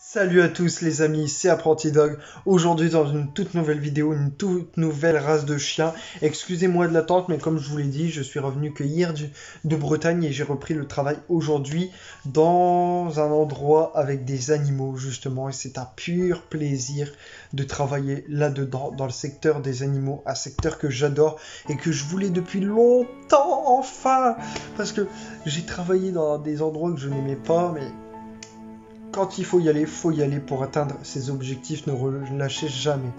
Salut à tous les amis, c'est Apprenti Dog. Aujourd'hui dans une toute nouvelle vidéo, une toute nouvelle race de chiens. Excusez-moi de l'attente, mais comme je vous l'ai dit, je suis revenu que hier de Bretagne et j'ai repris le travail aujourd'hui dans un endroit avec des animaux justement. Et c'est un pur plaisir de travailler là-dedans, dans le secteur des animaux, un secteur que j'adore et que je voulais depuis longtemps enfin. Parce que j'ai travaillé dans des endroits que je n'aimais pas, mais quand il faut y aller pour atteindre ses objectifs, ne relâchez jamais.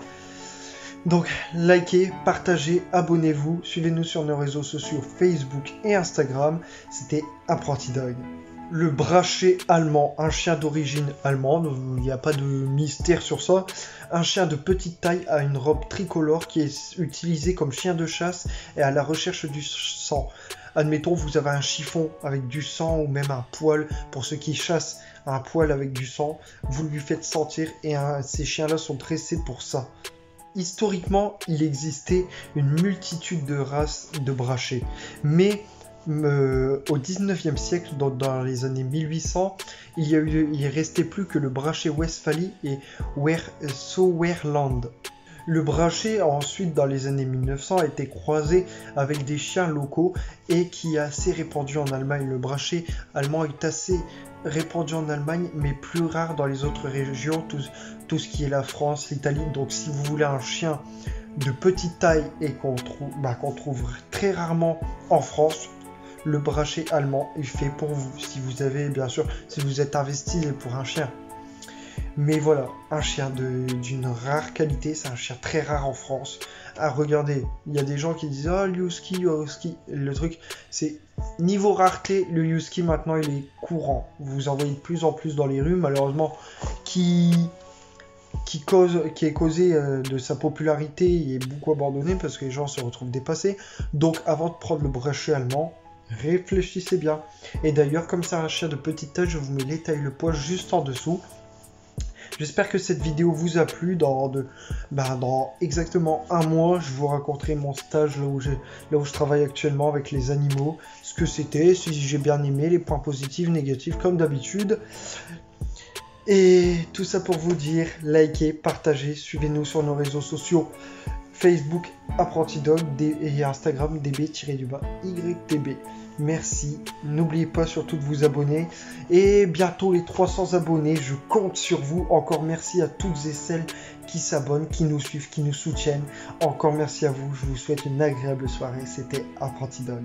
Donc, likez, partagez, abonnez-vous, suivez-nous sur nos réseaux sociaux Facebook et Instagram. C'était Apprenti Dog. Le brachet allemand, un chien d'origine allemande, il n'y a pas de mystère sur ça. Un chien de petite taille à une robe tricolore qui est utilisé comme chien de chasse et à la recherche du sang. Admettons, vous avez un chiffon avec du sang ou même un poil, pour ceux qui chassent un poil avec du sang, vous lui faites sentir et ces chiens-là sont dressés pour ça. Historiquement, il existait une multitude de races de brachets, mais au 19e siècle, dans les années 1800, il restait plus que le brachet Westphalie et Sauerland. Le brachet, ensuite, dans les années 1900, a été croisé avec des chiens locaux et qui est assez répandu en Allemagne. Le brachet allemand est assez répandu en Allemagne, mais plus rare dans les autres régions, tout ce qui est la France, l'Italie. Donc si vous voulez un chien de petite taille et qu'on trouve très rarement en France, le brachet allemand est fait pour vous, si vous avez, bien sûr, si vous êtes investi pour un chien. Mais voilà, un chien d'une rare qualité, c'est un chien très rare en France. Ah, regardez, il y a des gens qui disent « Ah, le husky, le truc, c'est niveau rareté, le husky maintenant il est courant. Vous en voyez de plus en plus dans les rues, malheureusement, qui est causé de sa popularité, il est beaucoup abandonné parce que les gens se retrouvent dépassés. Donc avant de prendre le brachet allemand, réfléchissez bien. Et d'ailleurs, comme c'est un chien de petite taille, je vous mets les tailles, le poids juste en dessous. J'espère que cette vidéo vous a plu. Dans exactement un mois, je vous raconterai mon stage là où je travaille actuellement avec les animaux, ce que c'était, si j'ai bien aimé, les points positifs, négatifs, comme d'habitude. Et tout ça pour vous dire, likez, partagez, suivez-nous sur nos réseaux sociaux, Facebook, Apprenti Dog et Instagram, db-ytb. Merci, n'oubliez pas surtout de vous abonner et bientôt les 300 abonnés, je compte sur vous. Encore merci à toutes et celles qui s'abonnent, qui nous suivent, qui nous soutiennent. Encore merci à vous, je vous souhaite une agréable soirée, c'était Apprenti Dog.